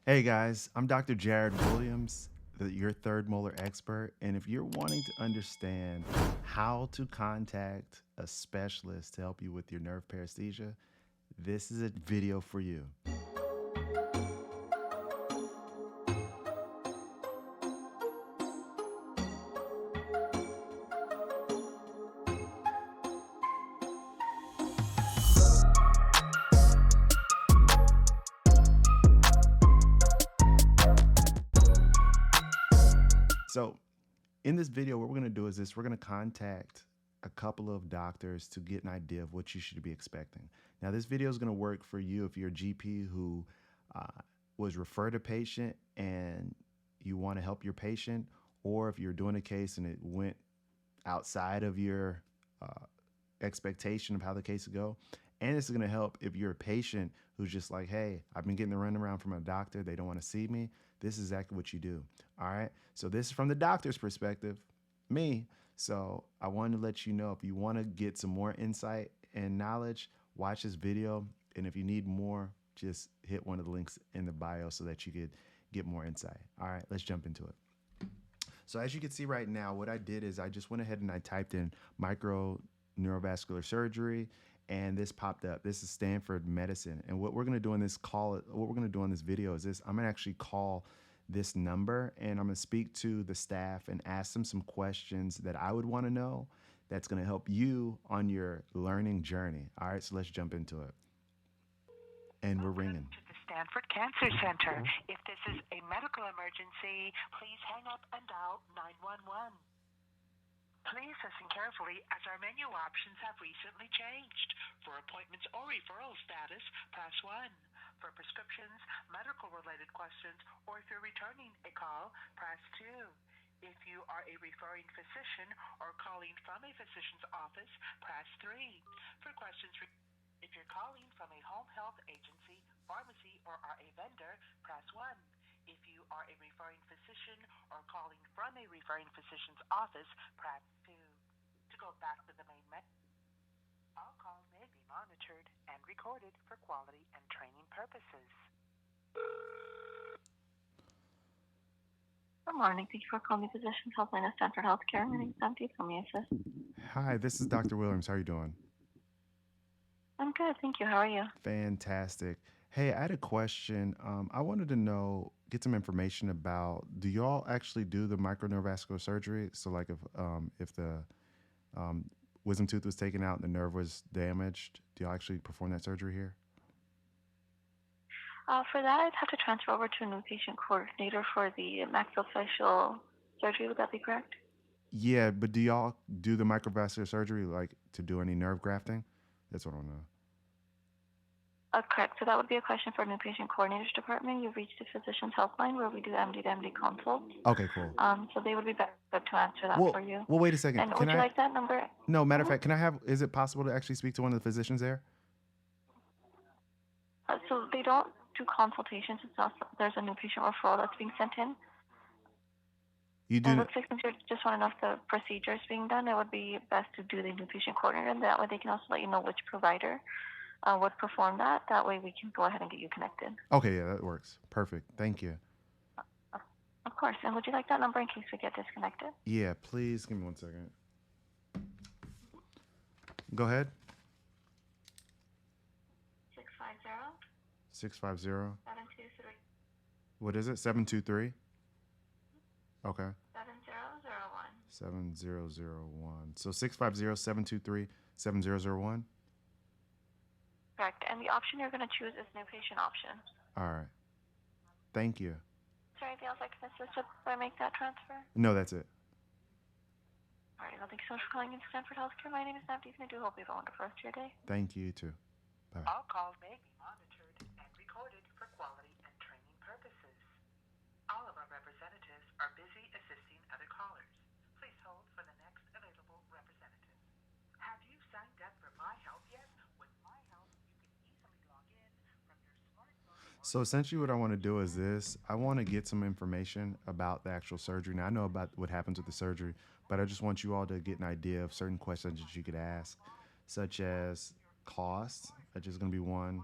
Hey guys, I'm Dr. Jared Williams, your third molar expert. And if you're wanting to understand how to contact a specialist to help you with your nerve paresthesia, this is a video for you. So, in this video, what we're going to do is we're going to contact a couple of doctors to get an idea of what you should be expecting. Now, this video is going to work for you if you're a GP who was referred a patient and you want to help your patient, or if you're doing a case and it went outside of your expectation of how the case would go. And it's going to help if you're a patient who's just like, hey, I've been getting the runaround from a doctor. They don't want to see me. This is exactly what you do. All right. So this is from the doctor's perspective, me. So I wanted to let you know, if you want to get some more insight and knowledge, watch this video. And if you need more, just hit one of the links in the bio so that you could get more insight. All right, let's jump into it. So as you can see right now, what I did is I just went ahead and I typed in micro neurovascular surgery, and this popped up. This is Stanford Medicine. And what we're going to do in this video is I'm going to actually call this number, and I'm going to speak to the staff and ask them some questions that I would want to know that's going to help you on your learning journey. All right, so let's jump into it. And we're ringing. To the Stanford Cancer Center. If this is a medical emergency, please hang up and dial 911. Please listen carefully as our menu options have recently changed. For appointments or referral status, press 1. For prescriptions, medical-related questions, or if you're returning a call, press 2. If you are a referring physician or calling from a physician's office, press 3. For questions, if you're calling from a home health agency, pharmacy, or are a vendor, press 1. If you are a referring physician or calling from a referring physician's office, press 2. To go back to the main menu, all calls may be monitored and recorded for quality and training purposes. Good morning. Thank you for calling the Physicians Helpline at Stanford Healthcare. My name is Sandy. How may I assist? Hi, this is Dr. Williams. How are you doing? I'm good. Thank you. How are you? Fantastic. Hey, I had a question. I wanted to get some information about, do y'all actually do the microneurovascular surgery? So like if the wisdom tooth was taken out and the nerve was damaged, do y'all actually perform that surgery here? For that, I'd have to transfer over to a new patient coordinator for the maxillofacial surgery. Would that be correct? Yeah, but do y'all do the microvascular surgery, like to do any nerve grafting? That's what I want to know. Correct. So that would be a question for a new patient coordinators department. You've reached the Physicians Helpline where we do MD to MD consults. Okay, cool. So they would be better equipped to answer that for you. Well, wait a second. And would you like that number? No, matter of fact, is it possible to actually speak to one of the physicians there? So they don't do consultations. It's not, there's a new patient referral that's being sent in. You do. And it looks like since you just want to know if the procedure is being done, it would be best to do the new patient coordinator, and that way they can also let you know which provider would perform that. That way we can go ahead and get you connected. Okay, yeah, that works. Perfect. Thank you. Of course. And would you like that number in case we get disconnected? Yeah, please give me 1 second. Go ahead. 650. 650. 723. What is it? 723? Okay. 7001. 7001. So 650-723-7001? Correct. And the option you're going to choose is new patient option. All right. Thank you. Is there anything else I can assist with before I make that transfer? No, that's it. All right. Well, thank you so much for calling in Stanford Healthcare. My name is Navdeep, and I do hope you have a wonderful rest of your day. Thank you, too. Bye. All calls may be monitored and recorded for quality and training purposes. All of our representatives are busy assisting other callers. Please hold for the next available representative. Have you signed up for My Health yet? With My Health, you can easily log in from your smartphone. So essentially what I want to do is I want to get some information about the actual surgery. Now, I know about what happens with the surgery, but I just want you all to get an idea of certain questions that you could ask, such as cost, which is going to be one,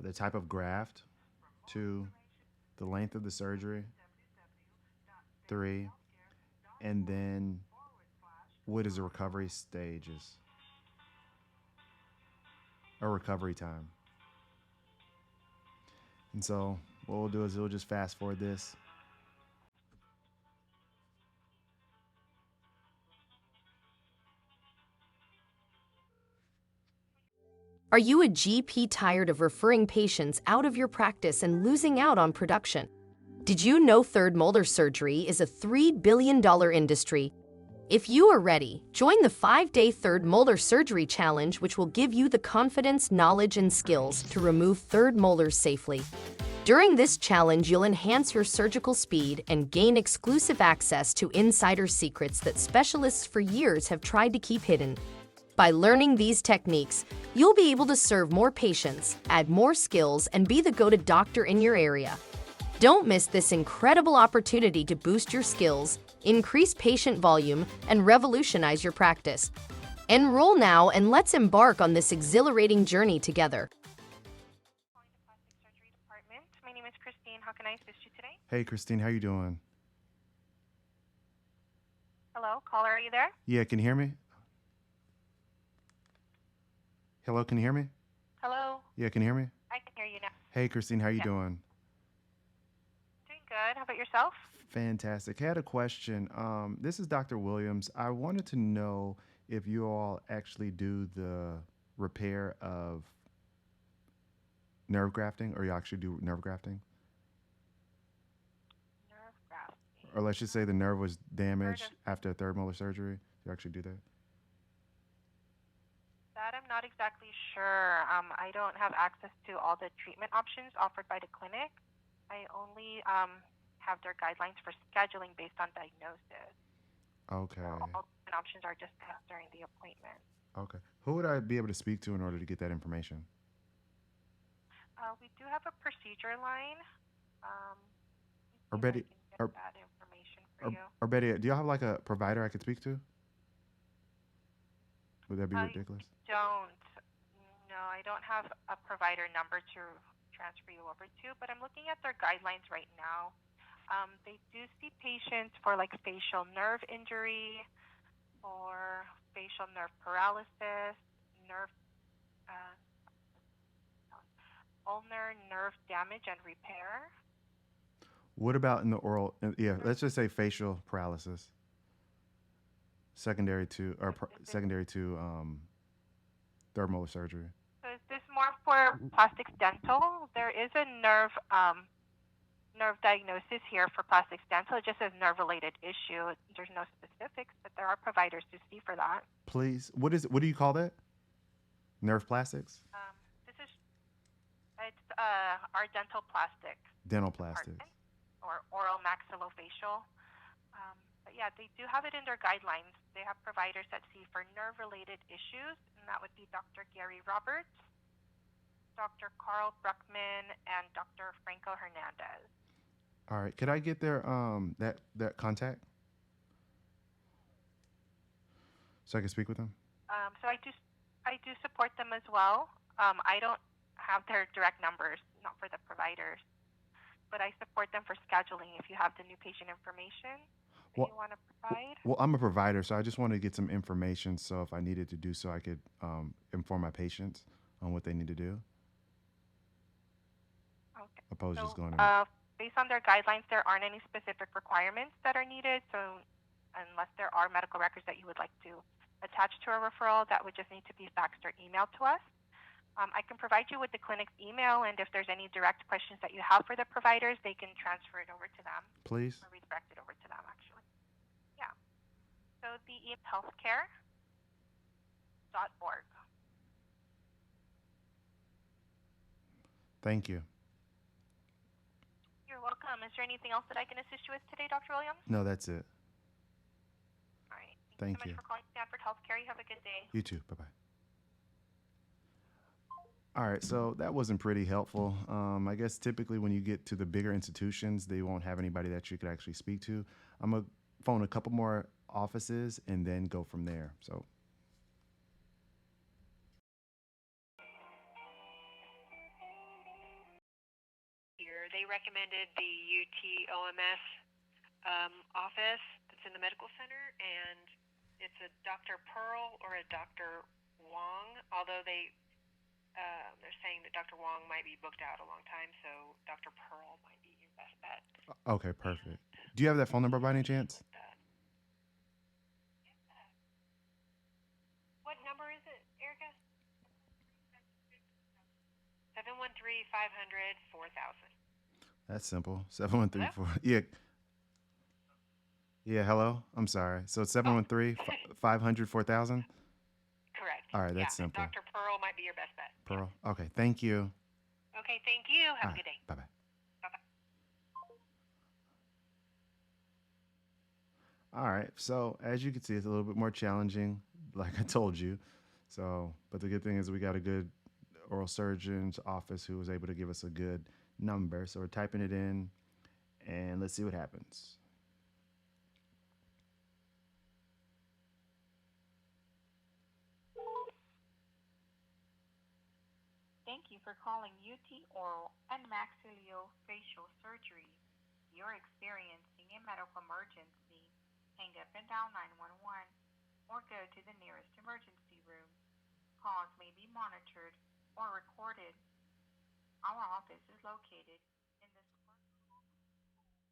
the type of graft, 2, the length of the surgery, 3, and then what is the recovery stages or recovery time. And so what we'll do is we'll just fast forward this. Are you a GP tired of referring patients out of your practice and losing out on production? Did you know third molar surgery is a $3 billion industry? If you are ready, join the 5-day third molar surgery challenge, which will give you the confidence, knowledge, and skills to remove third molars safely. During this challenge, you'll enhance your surgical speed and gain exclusive access to insider secrets that specialists for years have tried to keep hidden. By learning these techniques, you'll be able to serve more patients, add more skills, and be the go-to doctor in your area. Don't miss this incredible opportunity to boost your skills, increase patient volume, and revolutionize your practice. Enroll now and let's embark on this exhilarating journey together. Plastic Surgery Department. My name is Christine. How can I assist you today? Hey, Christine, how you doing? Hello, caller, are you there? Yeah, can you hear me? Hello, can you hear me? Hello? Yeah, can you hear me? I can hear you now. Hey, Christine, how you Yeah. doing? Doing good. How about yourself? Fantastic. I had a question. This is Dr. Williams. I wanted to know if you all actually do the repair of nerve grafting, or you actually do nerve grafting, Nerve grafting. or let's just say the nerve was damaged of- after a third molar surgery. Do you actually do that? That I'm not exactly sure. I don't have access to all the treatment options offered by the clinic. I only have their guidelines for scheduling based on diagnosis. Okay. So all treatment options are discussed during the appointment. Okay. Who would I be able to speak to in order to get that information? We do have a procedure line. Or see if I Betty, can get or, that information for you. or Betty, do y'all have like a provider I could speak to? Would that be I ridiculous? don't. No, I don't have a provider number to transfer you over to, but I'm looking at their guidelines right now. They do see patients for like facial nerve injury or facial nerve paralysis, nerve, ulnar nerve damage and repair. What about in the oral? Yeah, let's just say facial paralysis, secondary to third molar surgery. So is this more for plastics dental? There is a nerve diagnosis here for plastics dental. It just says nerve-related issue. There's no specifics, but there are providers to see for that. Please, what do you call that? Nerve plastics? It's our dental plastic Dental plastics. department, or oral maxillofacial. But yeah, they do have it in their guidelines. They have providers that see for nerve-related issues, and that would be Dr. Gary Roberts, Dr. Carl Bruckman, and Dr. Franco Hernandez. All right. Could I get their that contact so I can speak with them? So I do support them as well. I don't have their direct numbers, not for the providers, but I support them for scheduling if you have the new patient information that you want to provide. Well, I'm a provider, so I just want to get some information. So if I needed to do so, I could inform my patients on what they need to do. Okay. Opposed to just going. Based on their guidelines, there aren't any specific requirements that are needed. So unless there are medical records that you would like to attach to a referral, that would just need to be faxed or emailed to us. I can provide you with the clinic's email, and if there's any direct questions that you have for the providers, they can transfer it over to them. Please. Or redirect it over to them, actually. Yeah. So the email healthcare.org. Thank you. You're welcome. Is there anything else that I can assist you with today, Dr. Williams? No, that's it. All right. Thank Thank you so much you. for calling Stanford Healthcare. You have a good day. You too. Bye-bye. All right, so that wasn't pretty helpful. I guess typically when you get to the bigger institutions, they won't have anybody that you could actually speak to. I'm going to phone a couple more offices and then go from there. So. Here They recommended the UT OMS office that's in the medical center, and it's a Dr. Pearl or a Dr. Wong, although they're saying that Dr. Wong might be booked out a long time, so Dr. Pearl might be your best bet. Okay, perfect. Do you have that phone number by any chance? What number is it, Erica? 713-500-4000. That's simple. 7134. Yeah. Yeah, hello? I'm sorry. So it's 713-500-4000? Correct. All right, that's simple. Dr. Pearl might be your best bet. Pearl. Okay, thank you. Okay, thank you. Have a good day. Bye-bye. Bye-bye. All right, so as you can see, it's a little bit more challenging, like I told you. So, but the good thing is we got a good oral surgeon's office who was able to give us a good number. So we're typing it in, and let's see what happens. Thank you for calling UT Oral and Maxillofacial Surgery. If you're experiencing a medical emergency, hang up and dial 911 or go to the nearest emergency room. Calls may be monitored or recorded. Our office is located in this.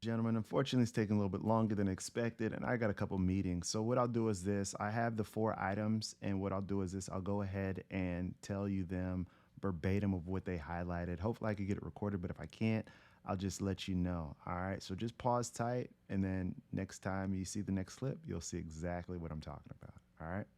Gentlemen, unfortunately, it's taking a little bit longer than expected, and I got a couple meetings. So what I'll do is this. I have the 4 items, and what I'll do is this. I'll go ahead and tell you them verbatim of what they highlighted. Hopefully I can get it recorded, but if I can't, I'll just let you know. All right, so just pause tight, and then next time you see the next clip, you'll see exactly what I'm talking about. All right.